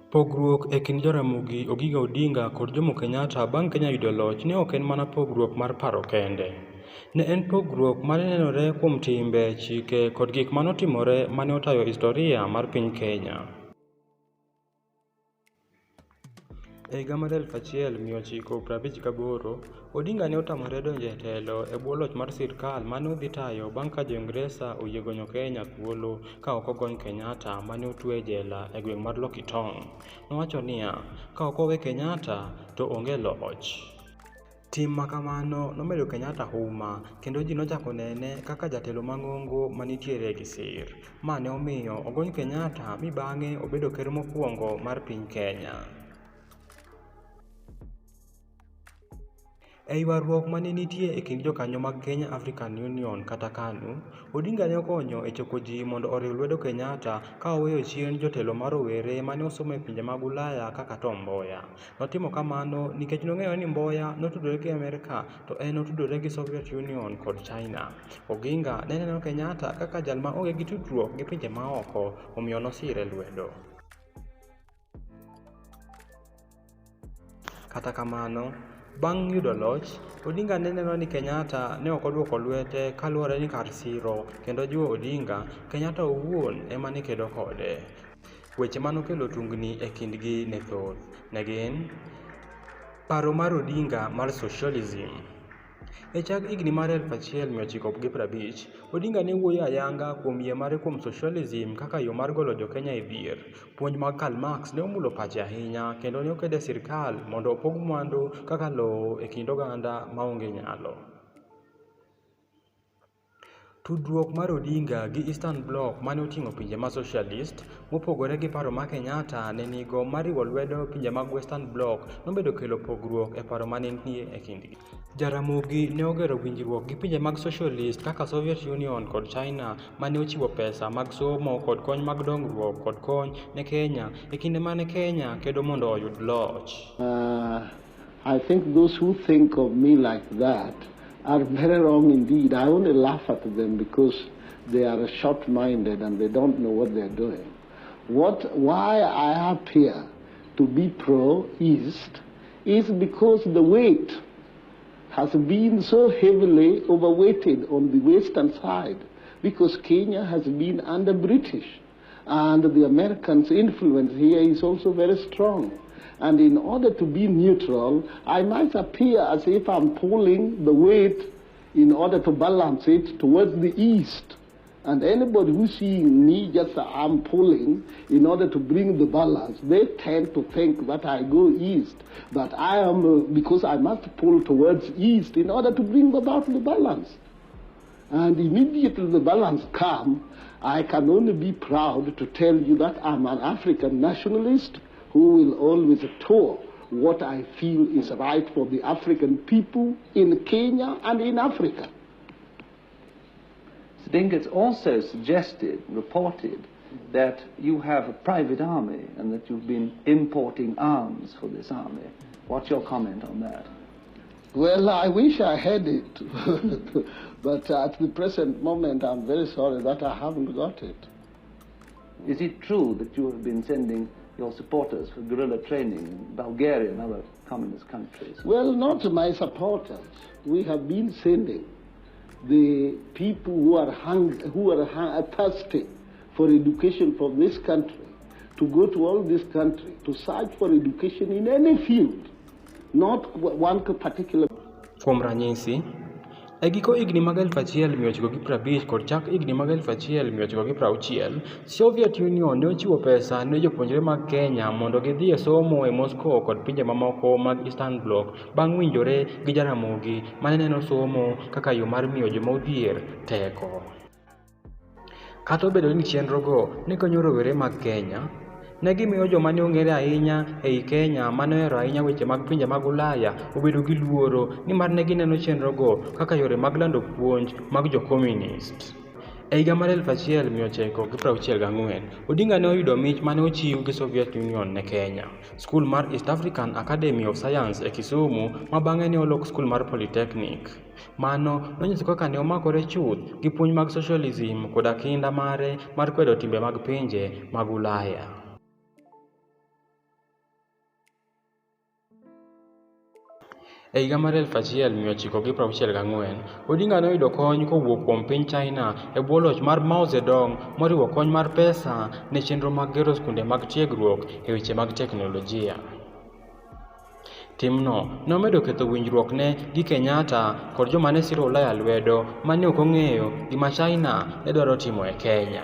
Pogruok e kind Jaramogi Oginga Odinga kod Jomo Kenyatta bang' Kenya yudo loch ne ok en mana pogruok mar paro kende. Ne en pogruok ma nenore kuom timbe, chike kod gik manotimore mane otayo historia mar piny Kenya. E higa mar 1958, Odinga ne otamore donjo e telo e bwo loch mar sirkal mane odhi tayo bang' ka Jo-Ingresa oyie gonyo Kenya thuolo ka ok ogony Kenyatta mane otwe e jela e gweng' mar Lokitong. Nowacho niya, ka ok owe Kenyatta to onge loch. Tim makamano nomedo Kenyatta huma kendo ji nochako nene kaka jatelo mang'ongo manitiere gi sir. Ma ne omiyo ogony Kenyatta mi bang'e obedo ker mokwongo mar piny Kenya. E ywaruok mane nitie e kind jokanyo mag Kenya African Union kata KANU, Odinga ne okonyo e choko ji mondo oriw lwedo Kenyatta ka oweyo chien jotelo marowere mane osomo e pinje mag Ulaya kaka Tom Mboya. Notimo kamano nikech nong'eyo ni Mboya notudore gi Amerka to en notudore gi Soviet Union kod China. Oginga ne neno Kenyatta kaka jal ma onge gi tudruok gi pinje maoko, omiyo nosire lwedo. Kata kamano, bang' yudo loch, Odinga ne neno ni Kenyatta ne ok odwoko lwete kaluwore ni kar siro kendo jiwo Odinga, Kenyatta owuon ema ne kedo kode. Weche manokelo tungni e kindgi ne thoth. Ne gin paro mar Odinga mar socialism. E chak higni mar 1950, Odinga ne wuoyo ayanga kuom yie mare kuom socialism kaka yo mar golo jo-Kenya e dhier. Puonj mag Karl Marx ne omulo pache ahinya kendo ne okedo sirkal mondo opog mwandu kaka lowo e kind oganda maonge nyalo. Tudruok mar Odinga gi Eastern Bloc mane oting'o pinje ma socialist, mopogore gi paro ma Kenyatta ne nigo mar riwo lwedo pinje mag Western Bloc, nobedo kelo pogruok e paro mane nitie e kindgi. Jaramogi ne ogero winjruok gi pinje mag socialist kaka Soviet Union kod China mane ochiwo pesa mag somo kod kony mag dongruok kod kony ne Kenya e kinde mane Kenya kedo mondo oyud loch. I think those who think of me like that are very wrong indeed. I only laugh at them because they are short-minded and they don't know what they're doing. Why I appear to be pro-East is because the weight has been so heavily overweighted on the western side because Kenya has been under British and the Americans' influence here is also very strong. And in order to be neutral, I might appear as if I'm pulling the weight in order to balance it towards the east. And anybody who's seeing me just I'm pulling in order to bring the balance, they tend to think that I go east. But I am, because I must pull towards east in order to bring about the balance. And immediately the balance comes, I can only be proud to tell you that I'm an African nationalist who will always tour what I feel is right for the African people in Kenya and in Africa. Odinga, it's also suggested, reported, that you have a private army and that you've been importing arms for this army. What's your comment on that? Well, I wish I had it, but at the present moment I'm very sorry that I haven't got it. Is it true that you have been sending your supporters for guerrilla training in Bulgaria and other communist countries? Well, not my supporters. We have been sending the people who are thirsty for education from this country to go to all this country to search for education in any field, not one particular. Kuom ranyisi, e giko higni mag 1950 kod chak higni mag 1960, Soviet Union ne ochiwo pesa ne jopuonjre mag Kenya mondo gidhi e somo e Moscow kod pinje mamoko mag Eastern Bloc bang' winjore gi Jaramogi mane neno somo kaka yo mar miyo joma odhier teko. Kata obedo ni chenrogo ne konyo rowere mag Kenya, ne gimiyo joma ne ong'ere ahinya ei Kenya mane ohero ahinya weche mag pinje mag Ulaya obedo gi luoro nimar ne gineno chenrogo kaka yore mag lando puonj mag jo-communist. E higa mar 1964, Odinga ne oyudo mich mane ochiw gi Soviet Union ne Kenya, skul mar East African Academy of Science e Kisumu ma bang'e ne olok skul mar Polytechnic. Mano nonyiso kaka ne omakore chuth gi puonj mag socialism koda kinda mare mar kwedo timbe mag pinje mag Ulaya. E higa mar 1964, Odinga noyudo kony kowuok kuom piny China e bwo loch mar Mao Zedong moriwo kony mar pesa ne chenro mag gero skunde mag tiegruok e weche mag teknolojia. Timno nomedo ketho winjruokne gi Kenyatta kod joma ne siro Ulaya lwedo ma ne ok ong'eyo gima China ne dwaro timo e Kenya.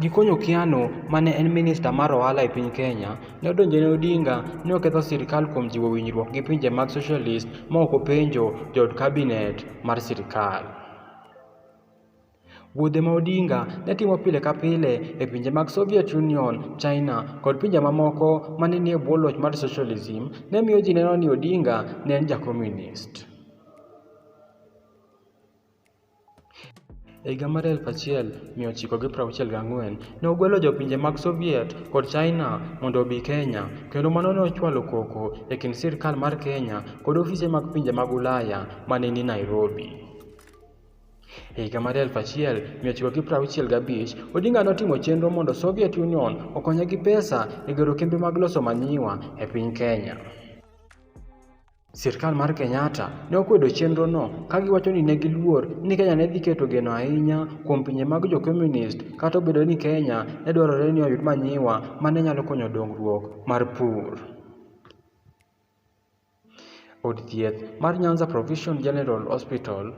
Gikonyo Kiano, mane en minista mar ohala e piny Kenya, ne odonjone Odinga ni oketho sirkal kuom jiwo winjruok gi pinje mag socialist ma ok openjo jood kabinet mar sirkal. Wuodhe ma Odinga ne timo pile ka pile e pinje mag Soviet Union, China kod pinje mamoko mane nie bwo loch mar socialism ne miyo ji neno ni Odinga ne en ja-communist. E higa mar 1964, ne ogwelo jopinje mag Soviet kod China mondo obi Kenya, kendo mano ne ochwalo koko e kind sirkal mar Kenya kod ofise mag pinje mag Ulaya mane ni Nairobi. E higa mar 1965, Odinga notimo chenro mondo Soviet Union okonye gi pesa e gero kembe mag loso manyiwa e piny Kenya. Sirkal mar Kenyatta ne okwedo chenrono ka giwacho ni ne giluor ni Kenya ne dhi keto geno ahinya kuom pinje mag jo-communist, kata obedo ni Kenya ne dwarore ni oyud manyiwa mane nyalo konyo dongruok mar pur. Od thieth mar Nyanza Provincial General Hospital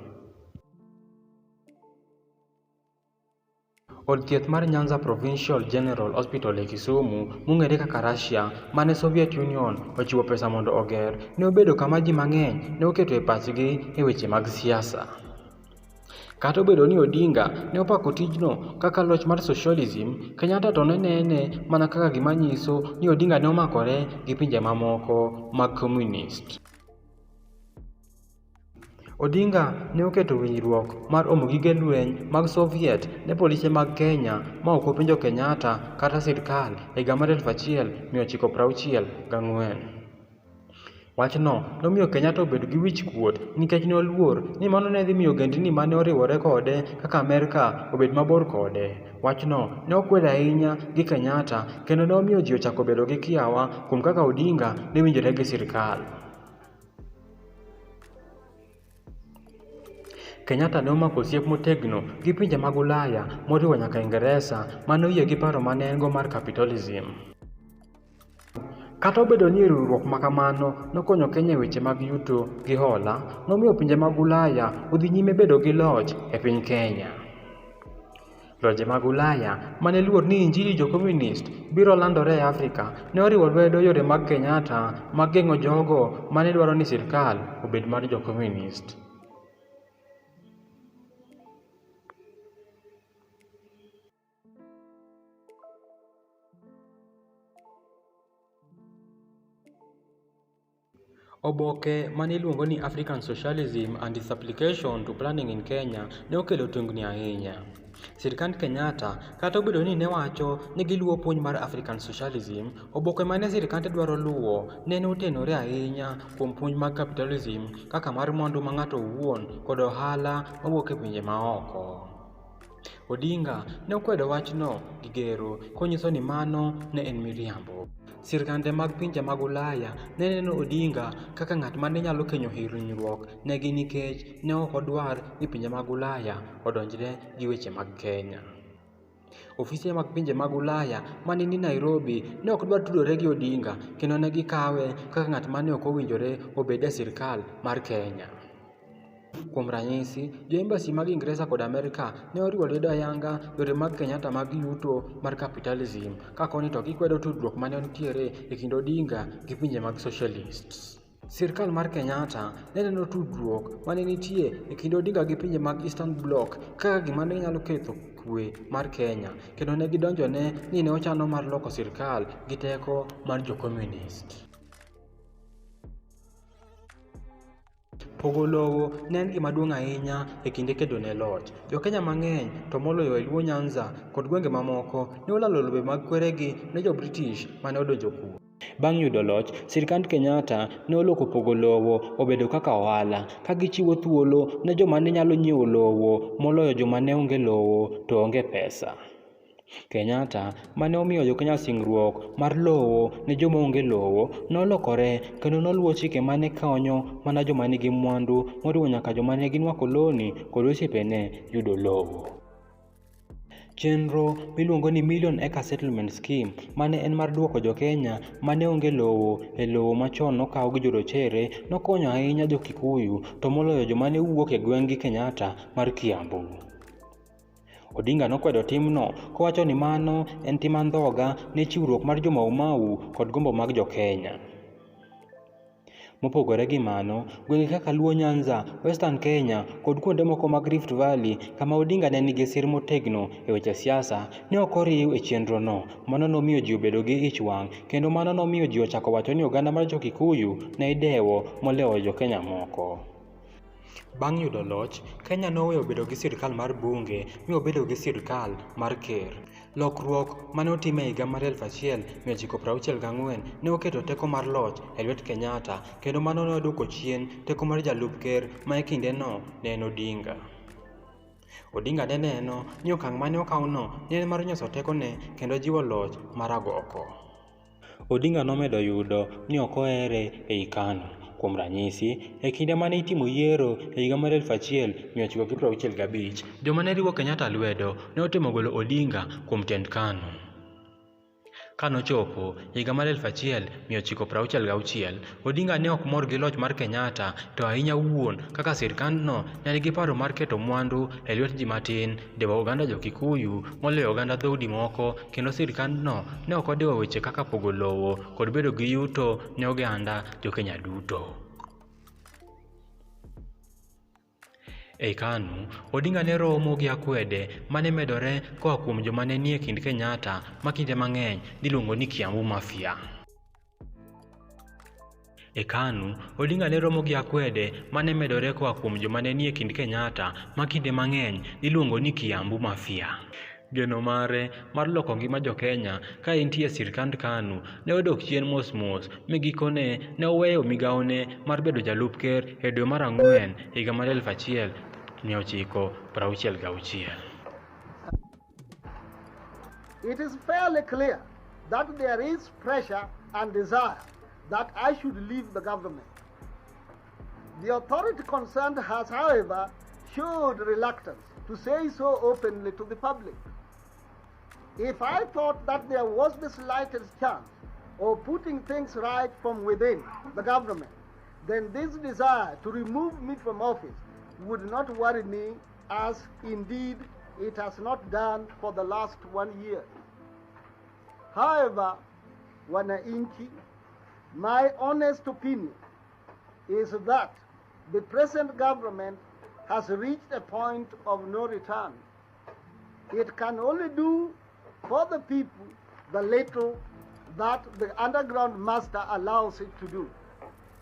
Od thieth mar Nyanza Provincial General Hospital e Kisumu, mong'ere kaka Russia, mane Soviet Union ochiwo pesa mondo oger, ne obedo kama ji mang'eny ne oketo e pachgi e weche mag siasa. Kata obedo ni Odinga ne opako tijno kaka loch mar socialism, Kenyatta to ne nene mana kaka gima nyiso ni Odinga ne omakore gi pinje mamoko mag communist. Odinga ne oketo winjruok mar omo gige lweny mag Soviet ne polise mag Kenya ma ok openjo Kenyatta kata sirkal e higa mar 1964. Wachno nomiyo Kenyatta obedo gi wich kuot nikech ne oluor ni mano ne dhi miyo ogendni mane oriwore kode kaka Amerka obed mabor kode. Wachno ne okwed ahinya gi Kenyatta kendo ne omiyo ji ochako bedo gi kiawa kuom kaka Odinga ne winjore gi sirkal. Kenyatta ne omako osiep motegno gi pinje mag Ulaya moriwo nyaka Ingresa mane oyie gi paro mane en go mar capitalism. Kata obedo ni riwruok ma kamano nokonyo Kenya e weche mag yuto gi hola, nomiyo pinje mag Ulaya odhi nyime bedo gi loch e piny Kenya. Loje mag Ulaya mane luor ni injili jo-communist biro landore e Afrika ne oriwo lwedo yore mag Kenyatta mag geng'o jogo mane dwaro ni sirkal obed mar jo-communist. Oboke mane iluongo ni African Socialism and its Application to Planning in Kenya ne okelo tungni ahinya. Sirkand Kenyatta, kata obedo ni ne wacho ni giluwo puonj mar African Socialism, oboke mane sirkande dwaro luwo ne otenore ahinya kuom puonj mag capitalism kaka mar mwandu ma ng'ato owuon kod ohala mawuok e pinje maoko. Odinga ne okwedo wachno gi gero konyiso ni mano ne en miriambo. Sirkande mag pinje mag Ulaya ne neno Odinga kaka ng'at mane nyalo kenyo hinyruok negi nikech ne ok odwar ni pinje mag Ulaya odonjre gi weche mag Kenya. Ofise mag pinje mag Ulaya mane ni Nairobi ne ok dwar tudore gi Odinga kendo ne gikawe kaka ng'at mane ok owinjore obed e sirkal mar Kenya. Kuom ranyisi, jo-embassy mag Ingresa kod Amerka ne oriwo lwedo ayanga yore mag Kenyatta mag yuto mar capitalism, ka koni to gikwedo tudruok mane nitiere e kind Odinga gi pinje mag socialists. Sirkal mar Kenyatta ne neno tudruok mane nitie e kind Odinga gi pinje mag Eastern Bloc kaka gima ne nyalo ketho kwe mar Kenya, kendo ne gidonjone ni ne ochano mar loko sirkal gi teko mar jo-communist. Pogo lowo ne en gima duong' ahinya e kinde kedo ne loch. Jo-Kenya mang'eny, to moloyo e Luo Nyanza kod gwenge mamoko, ne olalo lobe mag kweregi ne jo-British mane odonjo kuno. Bang' yudo loch, sirkand Kenyatta ne oloko pogo lowo obedo kaka ohala, ka gichiwo thuolo ne joma ne nyalo nyiewo lowo moloyo joma ne onge lowo to onge pesa. Kenyatta, mane omiyo Jo-Kenya singruok mar lowo ne joma onge lowo, nolokore kendo noluwo chike mane konyo mana joma nigi mwandu, moriwo nyaka joma ne gin wakoloni kod osiepene yudo lowo. Chenro miluongo ni Million Acre Settlement Scheme mane en mar duoko Jo-Kenya mane onge lowo e lowo machon nokaw gi jorochere nokonyo ahinya Jo-Kikuyu to moloyo joma ne wuok e gweng'gi Kenyatta mar Kiambu. Odinga nokwedo timno kowacho ni mano en tim andhoga ne chiwruok mar jo-Mau kod gombo mag Jo-Kenya. Mopogore gi mano, gwenge kaka Luo Nyanza, Western Kenya kod kuonde moko mag Rift Valley kama Odinga ne nigi sir motegno e weche siasa ne ok oriw e chenrono. Mano nomiyo ji obedo gi ich wang' kendo mano nomiyo ji ochako wacho ni oganda mar Jo-Kikuyu ne idewo moloyo Jo-Kenya moko. Bang' yudo loch, Kenya noweyo bedo gi sirkal mar bunge mi obedo gi sirkal mar ker. Lokruok mane otim e higa mar 1964 ne oketo teko mar loch e lwet Kenyatta kendo mano ne odwoko chien teko mar jalup ker ma e kindeno ne en Odinga. Odinga ne neno ni okang' mane okawno ne en mar nyoso tekone kendo jiwo loch mar agoko. Odinga nomedo yudo ni ok ohere ei KANU. Kuom ranyisi, e kinde mane itimo yiero e higa mar 1965, joma ne riwo Kenyatta lwedo ne otemo golo Odinga kuom tend KANU. Kanochopo higa mar 1966, Odinga ne ok mor gi loch mar Kenyatta to ahinya wuon kaka sirkandno ne nigi paro mar keto mwandu e lwet ji matin, dewo oganda Jo-Kikuyu moloyo oganda dhoudi moko, kendo sirkandno ne ok odewo weche kaka pogo lowo kod bedo gi yuto ne oganda Jo-Kenya duto. Ei KANU, Odinga ne romo gi akwede mane medore koa kuom joma ne nie kind Kenyatta ma kinde mang'eny niluongo ni Kiambu Mafia. E KANU, Odinga ne romo gi akwede mane medore koa kuom joma ne nie kind Kenyatta ma kinde mang'eny niluongo ni Kiambu Mafia. Geno mare mar loko ngima Jo-Kenya ka entie sirkand KANU ne odok chien mos mi gikone ne oweyo migawone mar bedo jalup ker e dwe mar Ang'wen higa mar 1966. It is fairly clear that there is pressure and desire that I should leave the government. The authority concerned has, however, showed reluctance to say so openly to the public. If I thought that there was the slightest chance of putting things right from within the government, then this desire to remove me from office would not worry me, as indeed it has not done for the last 1 year. However, Wananchi, my honest opinion is that the present government has reached a point of no return. It can only do for the people the little that the underground master allows it to do.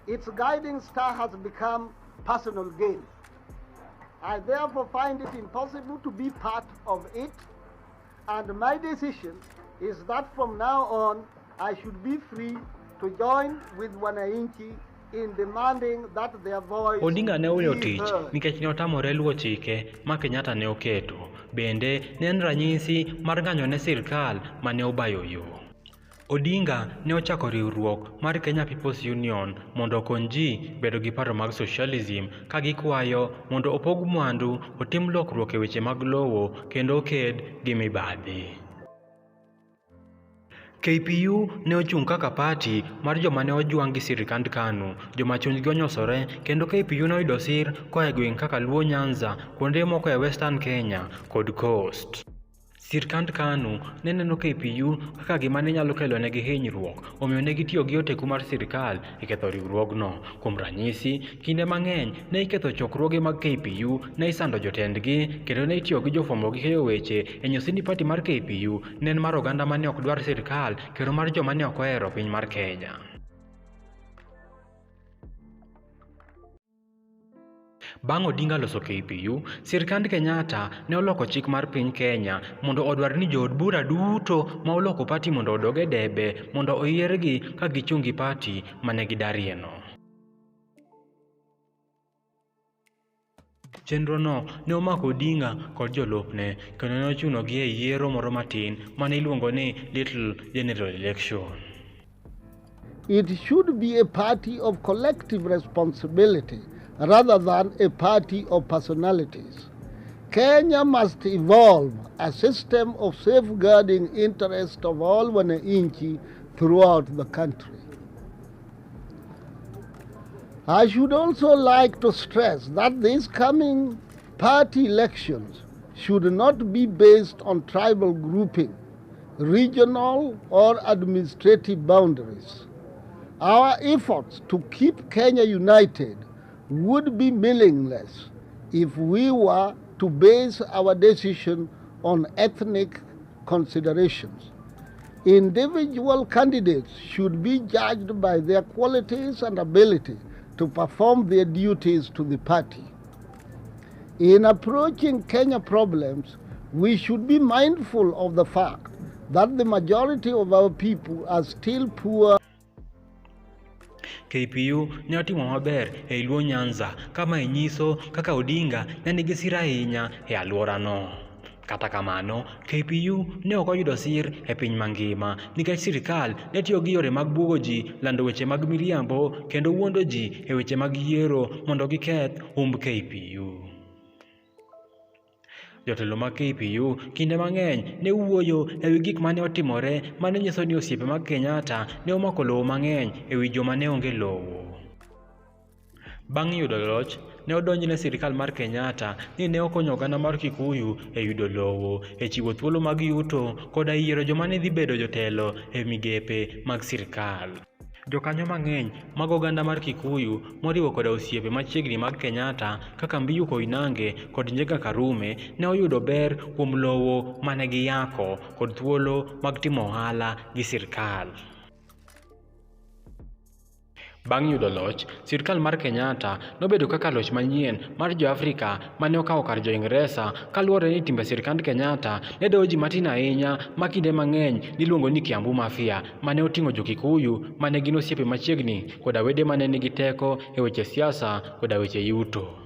Its guiding star has become personal gain. I therefore find it impossible to be part of it, and my decision is that from now on I should be free to join with Wananchi in demanding that their voice Odinga ne oweyo be tich heard. nikech ne otamore luwo chike ma Kenyatta ne oketo. Bende ne en ranyisi mar ng'anyo ne sirkal mane obayo yo. Odinga ne ochako riwruok mar Kenya People's Union mondo okony ji bedo gi paro mag socialism ka gikwayo mondo opog mwandu, otim lokruok e weche mag lowo kendo oked gi mibadhi. KPU ne ochung' kaka pati mar joma ne ojwang' gi sirkand KANU, joma chunygi onyosore, kendo KPU ne oyudo sir koa e gweng' kaka Luo Nyanza, kuonde moko e Western Kenya kod Coast. Sirkand KANU ne neno KPU kaka gima ne nyalo kelo negi hinyruok, omiyo ne gitiyo gi oteku mar sirkal e ketho riwruogno. Kuom ranyisi, kinde mang'eny ne iketho chokruoge mag KPU, ne isando jotendgi, kendo ne itiyo gi jofwambo gi keyo weche e nyiso ni pati mar KPU ne en mar oganda mane ok dwar sirkal kendo mar joma ne ok ohero piny mar Kenya. Bang' Odinga loso KPU, sirkand Kenyatta ne oloko chik mar piny Kenya mondo odwar ni jood bura duto ma oloko pati mondo odog e debe mondo oyiergi ka gichung' gi pati mane gidarieno. Chenrono ne omako Odinga kod jolupne kendo ne ochunogi e yiero moro matin mane iluongo ni Little General Election. It should be a party of collective responsibility rather than a party of personalities. Kenya must evolve a system of safeguarding interest of all wananchi throughout the country. I should also like to stress that these coming party elections should not be based on tribal grouping, regional or administrative boundaries. Our efforts to keep Kenya united would be meaningless if we were to base our decision on ethnic considerations. Individual candidates should be judged by their qualities and ability to perform their duties to the party. In approaching Kenya problems, we should be mindful of the fact that the majority of our people are still poor. KPU ne otimo maber e Luo Nyanza kama inyiso kaka Odinga ne nigi sir ahinya e alworano. Kata kamano, KPU ne ok oyudo sir e piny mangima nikech sirkal ne tiyo gi yore mag buogo ji, lando weche mag miriambo kendo wuondo ji e weche mag yiero mondo giketh humb KPU. Jotelo mag KPU kinde mang'eny ne wuoyo e wi gik mane otimore mane nyiso ni osiepe mag Kenyatta ne omako lowo mang'eny e wi joma ne onge lowo. Bang' yudo loch, ne odonjne sirkal mar Kenyatta ni ne okonyo oganda mar Kikuyu e yudo lowo, e chiwo thuolo mag yuto koda yiero joma ne dhi bedo jotelo e migepe mag sirkal. Jokanyo mang'eny mag oganda mar Kikuyu moriwo koda osiepe machiegni mag Kenyatta kaka Mbiyu Koinange kod Njenga Karume ne oyudo ber kuom lowo mane giyako kod thuolo mag timo ohala gi sirkal. Bang' yudo loch, sirkal mar Kenyatta nobedo kaka loch manyien mar Jo-Afrika mane okawo kar Jo-Ingresa kaluwore ni timbe sirkand Kenyatta ne dewo ji matin ahinya ma kinde mang'eny niluongo ni Kiambu Mafia mane oting'o Jo-Kikuyu mane gin osiepe machiegni koda wede mane nigi teko e weche siasa koda weche yuto.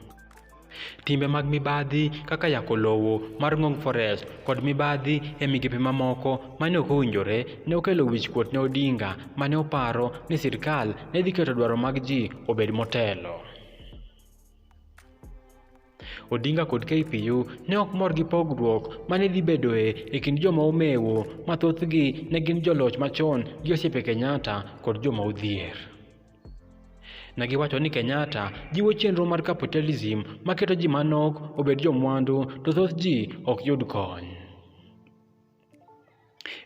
Timbe mag mibadhi kaka yako lowo mar Ngong Forest kod mibadhi e migepe mamoko mane ok owinjore ne okelo wichkuot ne Odinga mane oparo ni sirkal ne dhi keto dwaro mag ji obed motelo. Odinga kod KPU ne ok mor gi pogruok mane dhi bedoe e kind joma omewo ma thothgi ne gin joloch machon gi osiepe Kenyatta kod joma odhier. Nagiwacho ni Kenyatta jiwo chenro mar capitalism maketo ji manok obed jomwandu to thoth ji ok yud kony.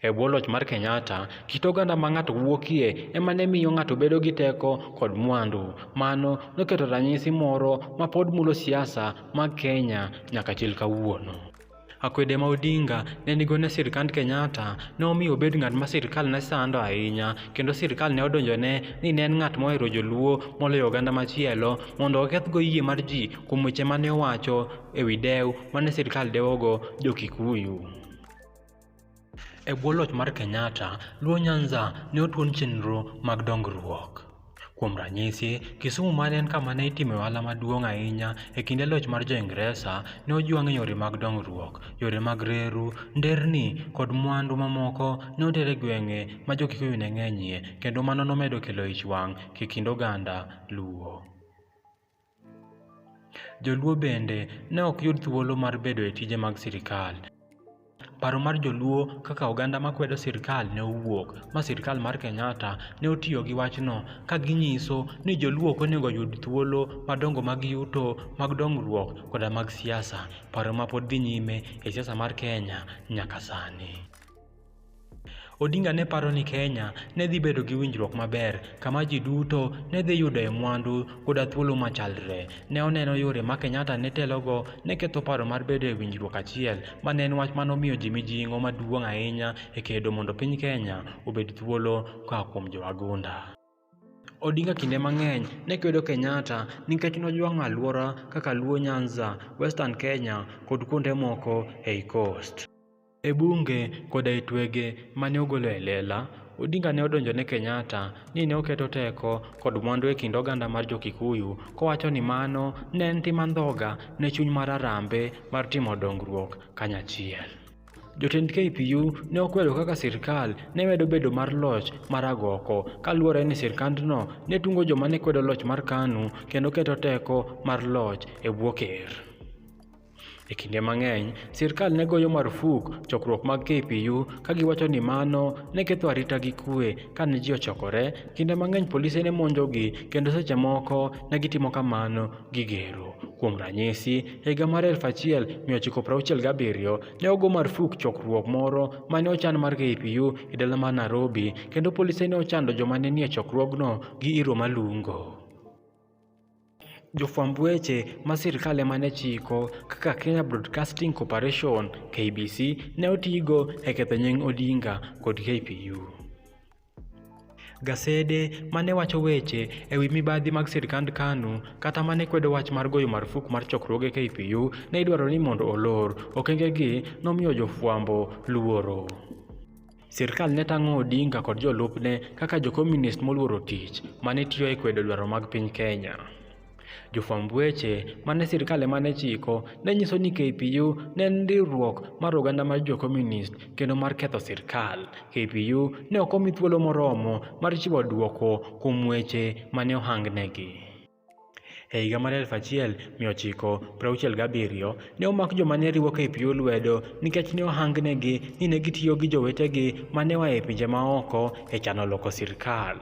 E bwo loch mar Kenyatta, kit oganda ma ng'ato wuokie ema ne miyo ng'ato bedo gi teko kod mwandu. Mano noketo ranyisi moro ma pod mulo siasa mag Kenya nyaka chil kawuono. Akwede ma Odinga ne nigo ne sirkand Kenyatta ne omiyo obed ng'at ma sirkal ne sando ahinya kendo sirkal ne odonjone ni ne en ng'at mohero joluo moloyo oganda machielo mondo okethgo yie mar ji kuom weche mane owacho e wi dew mane sirkal dewogo Jo-Kikuyu. E bwo loch mar Kenyatta, Luo Nyanza ne otuon chenro mag dongruok. Kuom ranyisi, Kisumu mane en kama ne itime ohala maduong' ahinya e kinde loch mar Jo-Ingresa ne ojwang' yore mag dongruok, yore mag reru, nderni kod mwandu mamoko ne otere gweng'e ma Jo-Kikuyu ne ng'enyie kendo mano nomedo kelo ich wang' e kind oganda Luo. Joluo bende ne ok yud thuolo mar bedo e tije mag sirkal. Paro mar joluo kaka oganda makwedo sirkal ne owuok, ma sirkal mar Kenyatta ne otiyo gi wachno ka ginyiso ni joluo ok onego yud thuolo madongo mag yuto, mag dongruok koda mag siasa, paro ma pod dhi nyime e siasa mar Kenya nyaka sani. Odinga ne paro ni Kenya ne dhi bedo gi winjruok maber kama ji duto ne dhi yudo e mwandu koda thuolo machalre. Ne oneno yore ma Kenyatta ne telogo ne ketho paro mar bedo e winjruok achiel, ma ne en wach manomiyo ji mijing'o maduong' ahinya e kedo mondo piny Kenya obed thuolo koa kuom jowagunda. Odinga kinde mang'eny ne kwedo Kenyatta nikech nojwang'o alwora kaka Luo Nyanza, Western Kenya kod kuonde moko ei Coast. E bunge koda e twege mane ogolo e lela, Odinga ne odonjo ne Kenyatta ni ne oketo teko kod mwandu e kind oganda mar Jo-Kikuyu, kowacho ni mano ne en tim andhoga ne chuny mar Harambee mar timo dongruok kanyachiel. Jotend KPU ne okwedo kaka sirkal ne medo bedo mar loch mar agoko, kaluwore ni sirkandno ne tungo joma ne kwedo loch mar KANU kendo keto teko mar loch e bwo ker. E kinde mang'eny, sirkal ne goyo marfuk chokruok mag KPU ka giwacho ni mano ne ketho arita gi kwe kane ji ochokore. Kinde mang'eny polise ne monjogi kendo seche moko ne gitimo kamano gi gero. Kuom ranyisi, e higa mar 1967 ne ogo marfuk chokruok moro mane ochan mar KPU e dala mar Nairobi, kendo polise ne ochando joma ne nie chokruogno gi iro malungo. Jofwamb weche ma sirkal ema ne chiko kaka Kenya Broadcasting Corporation (KBC) ne otigo e ketho nying Odinga kod KPU. Gasede mane wacho weche e wi mibadhi mag sirkand KANU kata mane kwedo wach mar goyo marfuk mar chokruoge KPU ne idwaro ni mondo olor. Okengegi nomiyo jofwambo luoro. Sirkal ne tang'o Odinga kod jolupne kaka jo-communist moluoro tich mane tiyo e kwedo dwaro mag piny Kenya. Jofwamb weche mane sirkal ema ne chiko ne nyiso ni KPU ne en riwruok mar oganda mar jo-communist kendo mar ketho sirkal. KPU ne ok omi thuolo moromo mar chiwo dwoko kuom weche mane ohangnegi. E higa mar 1967 ne omak joma ne riwo KPU lwedo nikech ne ohangnegi ni ne gitiyo gi jowetegi mane oa e pinje maoko e chano loko sirkal.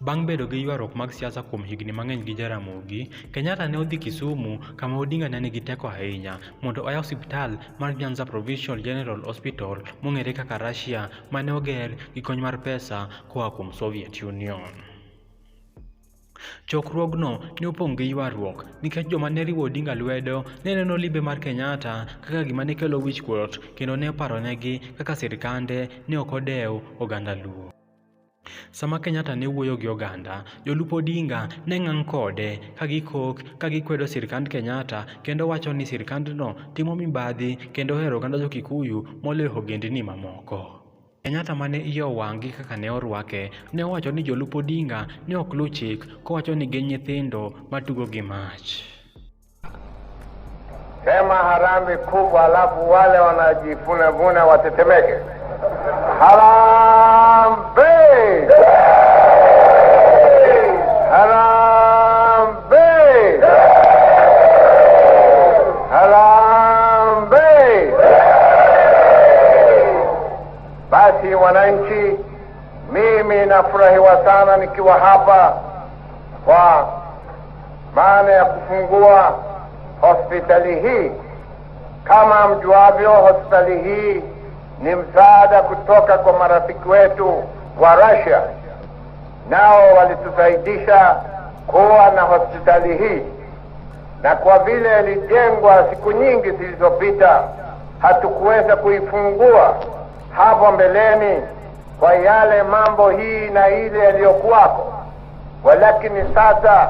Bang' bedo gi ywaruok mag siasa kuom higni mang'eny gi Jaramogi, Kenyatta ne odhi Kisumu kama Odinga ne nigi teko ahinya mondo oyaw osiptal mar Nyanza Provincial General Hospital mong'ere kaka Russia mane oger gi kony mar pesa koa kuom Soviet Union. Chokruogno ne opong' gi ywaruok nikech joma ne riwo Odinga lwedo ne neno limbe mar Kenyatta kaka gima ne kelo wichkuot kendo ne oparonegi kaka sirkande ne ok odew oganda Luo. Sama Kenyatta ne wuoyo gi oganda, jolup Odinga ne ng'ang' kode ka gikok ka gikwedo sirkand Kenyatta kendo wacho ni sirkandno timo mibadhi kendo ohero oganda Jo-Kikuyu moloyo ogendni mamoko. Kenyatta mane iye owang' gi kaka ne orwake ne owacho ni jolup Odinga ne ok luw chik kowacho ni gin nyithindo matugo gi mach. Sema harambee kubwa alafu wale wanajifuna watetemeke. Harambee! Harambee! Harambee! Basi wananchi, mimi nafurahiwa sana nikiwa hapa kwa maana ya kufungua hospitali hii. Kama mjuavyo, hospitali hii ni msaada kutoka kwa marafiki wetu wa Russia. Nao walitusaidisha kuwa na hospitali hii, na kwa vile ilijengwa siku nyingi zilizopita, hatukuweza kuifungua hapo mbeleni kwa yale mambo hii na ile yaliyokuwako. Walakini sasa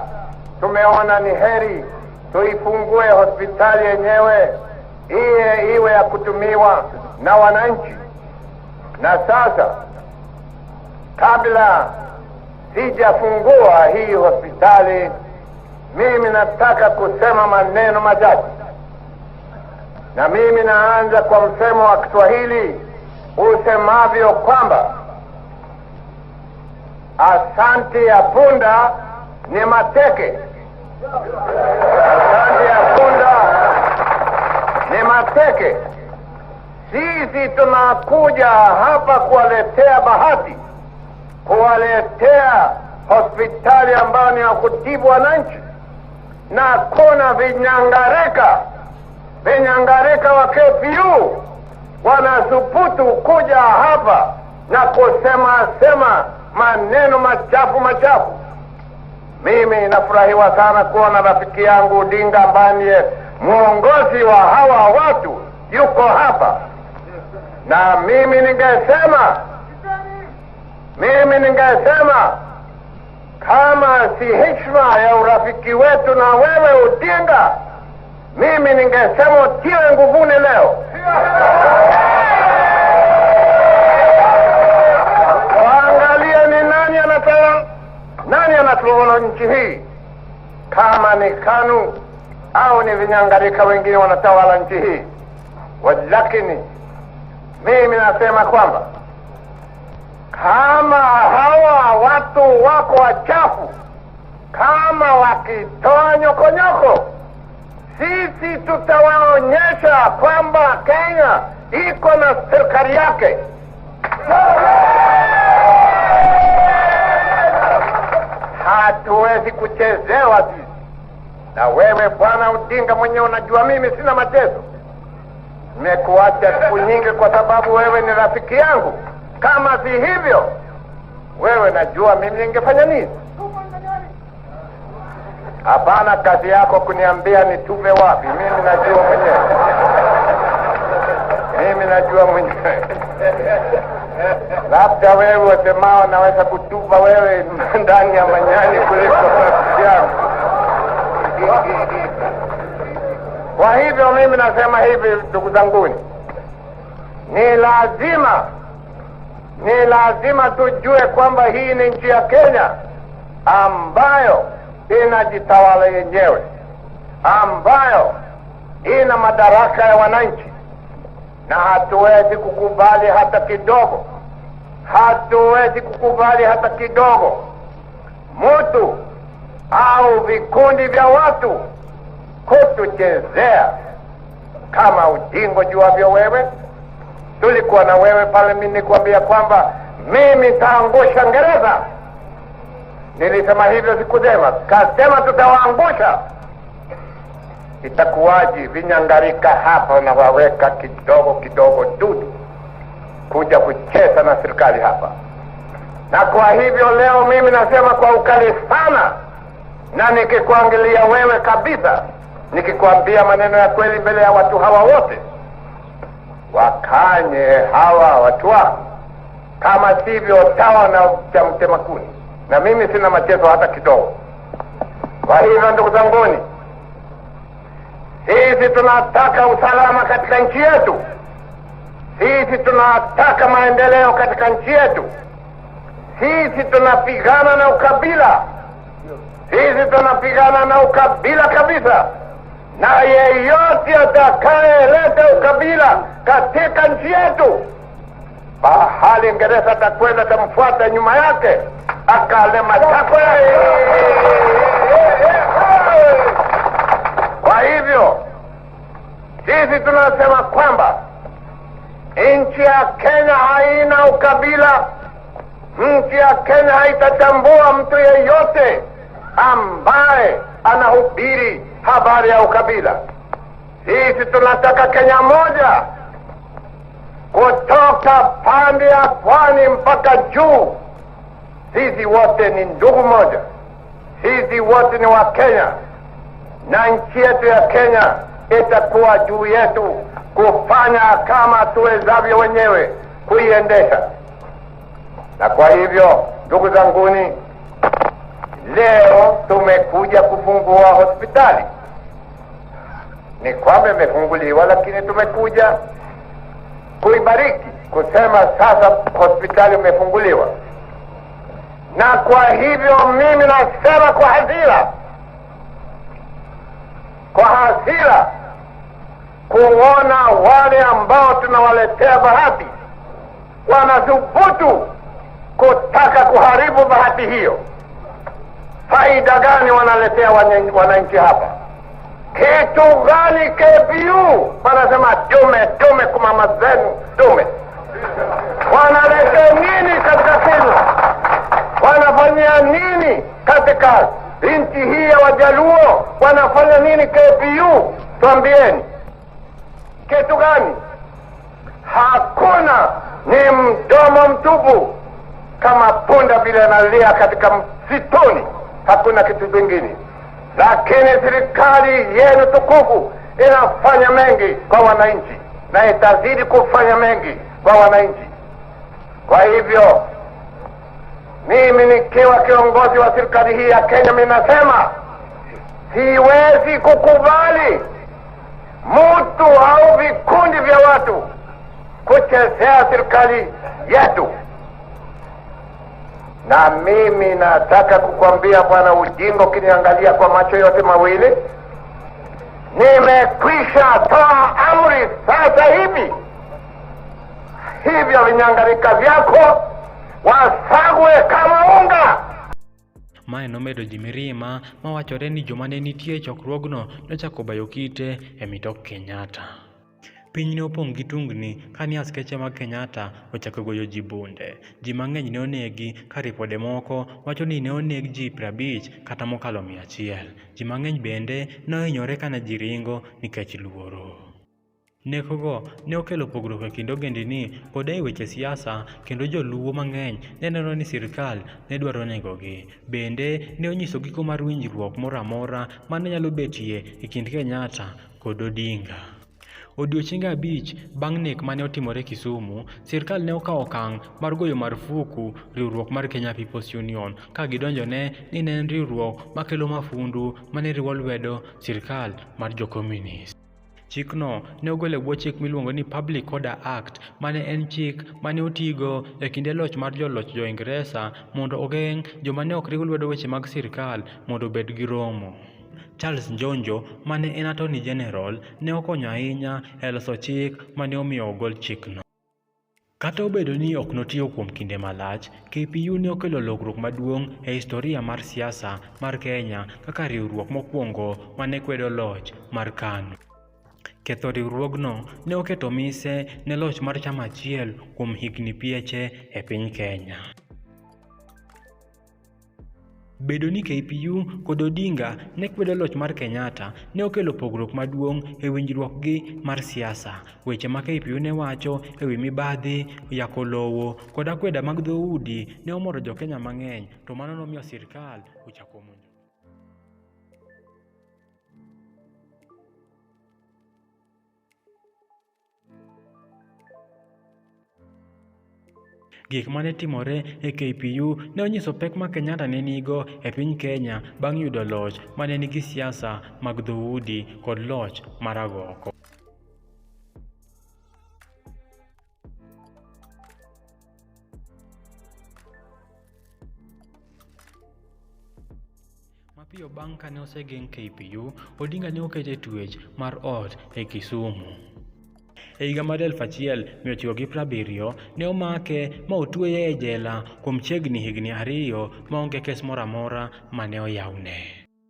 tumeona ni heri tuifungue hospitali yenyewe iwe ya kutumiwa na wananchi. Na sasa, kabla sijafungua hii hospitali, mimi nataka kusema maneno machache. Na mimi naanza kwa msemo wa Kiswahili usemavyo kwamba asante ya punda ni mateke. Asante ya punda ni mateke. Sisi tunakuja hapa kuwaletea bahati, kuwaletea hospitali ambayo ni ya kutibu wananchi, na kuna vinyangarika wa KPU wanasuputu kuja hapa na kusema maneno machafu. Mimi nafurahiwa sana kuona rafiki yangu Odinga ambaye ndiye mwongozi wa hawa watu yuko hapa. Na mimi ningesema kama si heshima ya urafiki wetu na wewe Odinga, mimi ningesema utiwe nguvuni leo. nchi hii, kama ni KANU au ni vinyangarika wengine wanatawala nchi hii. Lakini mimi nasema kwamba kama hawa watu wako wachafu, kama wakitoa nyokonyoko, sisi tutawaonyesha kwamba Kenya iko na serikali yake. Hatuwezi kuchezewa sisi. Na wewe Bwana Odinga mwenyewe unajua mimi sina mateso. Nimekuacha siku nyingi kwa sababu wewe ni rafiki yangu. Kama si hivyo, wewe najua mimi ningefanya nini. Hapana, kazi yako kuniambia nitupe wapi. Mimi najua mwenyewe. Mimi najua mwenyewe. Labda wewe usemao naweza kutupa wewe ndani ya manyani kuliko rafiki yangu. Kwa hivyo mimi nasema hivi, ndugu zanguni, ni lazima tujue kwamba hii ni nchi ya Kenya ambayo inajitawala yenyewe, ambayo ina madaraka ya wananchi, na hatuwezi kukubali hata kidogo mtu au vikundi vya watu kutuchezea. Kama ujingo juavyo wewe, tulikuwa na wewe pale, mimi nikwambia kwamba mimi taangusha Ngereza. Nilisema hivyo sikusema, kasema tutawaangusha. Itakuwaji vinyangarika hapa na waweka kidogo kidogo dudu kuja kucheza na serikali hapa. Na kwa hivyo leo mimi nasema kwa ukali sana, na nikikuangalia wewe kabisa, nikikwambia maneno ya kweli mbele ya watu hawa wote, wakanye hawa watu wako, kama sivyo tawa na cha mtema kuni. Na mimi sina machezo hata kidogo. Kwa hivyo ndugu zanguni, sisi tunataka usalama katika nchi yetu. Sisi tunataka maendeleo katika nchi yetu. Sisi tunapigana na ukabila. Sisi tunapigana na ukabila kabisa. Na yeyote atakayeleta ukabila katika nchi yetu, bahali Ngereza atakwenda tamfuata nyuma yake akale matakwe. Kwa hivyo sisi tunasema kwamba nchi ya Kenya haina ukabila. Nchi ya Kenya haitatambua mtu yeyote ambaye anahubiri habari ya ukabila. Sisi tunataka Kenya moja, kutoka pande ya pwani mpaka juu. Sisi wote ni ndugu moja. Sisi wote ni wa Kenya, na nchi yetu ya Kenya itakuwa juu yetu kufanya kama tuwezavyo wenyewe kuiendesha. Na kwa hivyo ndugu zanguni, leo tumekuja kufungua hospitali. Ni kwamba imefunguliwa, lakini tumekuja kuibariki, kusema sasa hospitali imefunguliwa. Na kwa hivyo mimi nasema kwa hasira kuona wale ambao tunawaletea bahati wanathubutu kutaka kuharibu bahati hiyo. Faida gani wanaletea wananchi hapa? Kitu gani KPU? Wanasema tume kumama zenu tume. Wanaletea nini katika Kenya? Wanafanya nini katika nchi hii ya Wajaluo? Wanafanya nini KPU? Tuambieni. Kitu gani? Hakuna. Ni mdomo mtupu, kama punda vile analia katika msituni. Hakuna kitu kingine. Lakini serikali yenu tukufu inafanya mengi kwa wananchi, na itazidi kufanya mengi kwa wananchi. Kwa hivyo mimi nikiwa kiongozi wa serikali hii ya Kenya, mimi nasema siwezi kukubali mtu au vikundi vya watu kuchezea serikali yetu. Na mimi nataka kukwambia Bwana Ujinga, ukiniangalia kwa macho yote mawili, nimekwisha toa amri sasa hivi, hivyo vinyangarika vyako wasagwe kama unga. Mae nomedo ji mirima mawachore ni joma ne nitie e chokruogno nochako bayo kite e mitok Kenyatta. Piny ne opong' gi tungni kani askeche mag Kenyatta ochako goyo ji bunde. Ji mang'eny ne onegi ka ripode moko wacho ni ne oneg ji 50 kata mokalo 100. Ji mang'eny bende ne ohinyore kana ji ringo nikech luoro. Nekogo ne okelo pogruok e kind ogendini koda e weche siasa, kendo joluo mang'eny ne neno ni sirkal ne dwaro negogi. Bende ne onyiso giko mar winjruok moro amora mane nyalo betie e kind Kenyatta kod Odinga. Odiochienge 5 bang' nek mane otimore Kisumu, sirkal ne okawo okang' mar goyo marufuku riwruok mar Kenya People's Union ka gidonjone ni ne en riwruok makelo mafundu mane riwo lwedo sirkal mar jo-communist. Chikno ne ogol e bwo chik miluongo ni Public Order Act, mane en chik mane otigo e kinde loch mar joloch jo-Ingresa mondo ogeng' joma ne ok riw lwedo weche mag sirkal mondo obed gi romo. Charles Njonjo, mane en Attorney General, ne okonyo ahinya e loso chik mane omiyo ogol chikno. Kata obedo ni ok notiyo kuom kinde malach, KPU ne okelo lokruok maduong' e historia mar siasa mar Kenya kaka riwruok mokwongo mane kwedo loch mar KANU. Ketho riwruogno ne oketo mise ne loch mar chama achiel kuom higni pieche e piny Kenya. Bedo ni KPU kod Odinga ne kwedo loch mar Kenyatta ne okelo pogruok maduong' e winjruokgi mar siasa. Weche ma KPU ne wacho e wi mibadhi, yako lowo kod akweda mag dhoudi ne omoro jo-Kenya mang'eny, to mano nomiyo sirkal ochako monjo. Gik mane timore e KPU ne onyiso pek ma Kenyatta ne nigo e piny Kenya bang' yudo loch mane nigi siasa mag dhoudi kod loch mar agoko. Mapiyo bang' kane osegeng' KPU, Odinga ne okete twech mar ot e Kisumu. E higa mar 1970 ne omake ma otweye e jela kuom chiegni higni 2 maonge kes moro amora mane oyawne.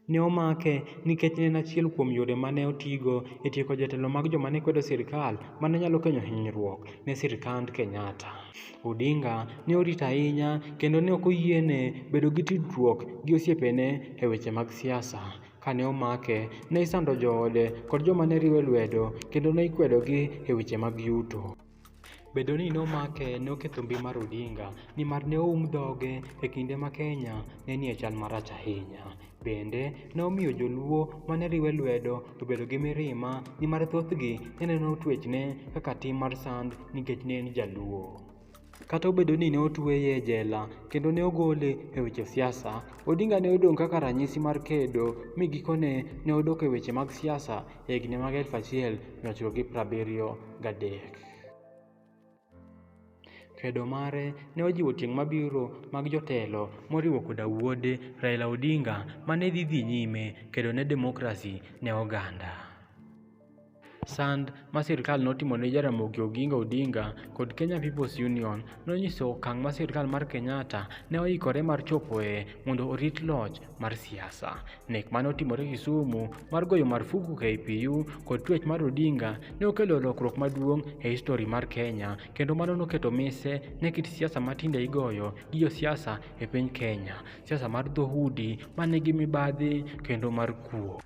Ne omake nikech ne en achiel kuom yore mane otigo e tieko jotelo mag joma ne kwedo sirkal mane nyalo kelo hinyruok ne sirkand Kenyatta. Odinga ne orit ahinya kendo ne ok oyiene bedo gi tudruok gi osiepene e weche mag siasa. Kane omake, ne isando joode kod joma ne riwe lwedo kendo ne ikwedogi e weche mag yuto. Bedo ni nomake ne oketho mbi mar Odinga, nimar ne oum dhoge e kinde ma Kenya ne nie chal marach ahinya. Bende ne omiyo joluo mane riwe lwedo obedo gi mirima, nimar thothgi ne neno twechne kaka tim mar sand nikech ne en jaluo. Kata obedo ni ne otweye e jela kendo ne ogole e weche siasa, Odinga ne odong' kaka ranyisi mar kedo mi gikone ne odok e weche mag siasa e higni mag 1973. Kedo mare ne ojiwo tieng' mabiro mag jotelo moriwo koda wuode Raila Odinga mane dhi nyime kedo ne demokrasi ne oganda. Sand ma sirkal notimo ne Jaramogi Oginga Odinga kod Kenya People's Union nonyiso okang' ma sirkal mar Kenyatta ne oikore mar chopoe mondo orit loch mar siasa. Nek mane otimore Kisumu mar goyo marufuku KPU kod twech mar Odinga ne okelo lokruok maduong' e histori mar Kenya, kendo mano noketo mise ne kit siasa matinde igoyo gi josiasa e piny Kenya, siasa mar dhoudi mane gi mibadhi kendo mar kuo.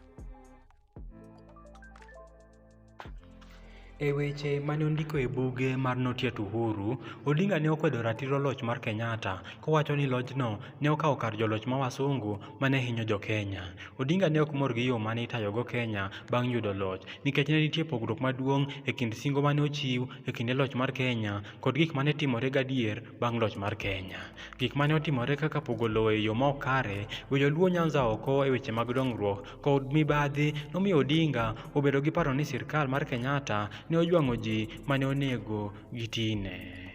E weche mane ondiko e buge mar Not Yet Uhuru, Odinga ne okwedo ratiro loch mar Kenyatta kowacho ni lojno ne okawo kar joloch ma wasungu mane hinyo jo-Kenya. Odinga ne ok mor gi yo mane itayogo Kenya bang' yudo loch, nikech ne nitie pogruok maduong' e kind singo mane ochiw e kinde loch mar Kenya kod gik mane timore gadier bang' loch mar Kenya. Gik mane otimore kaka pogo lowo e yo ma ok kare, weyo luo Nyanza oko e weche mag dongruok kod mibadhi nomiyo Odinga obedo gi paro ni sirkal mar Kenyatta ne ojwang'o ji mane onego gitine.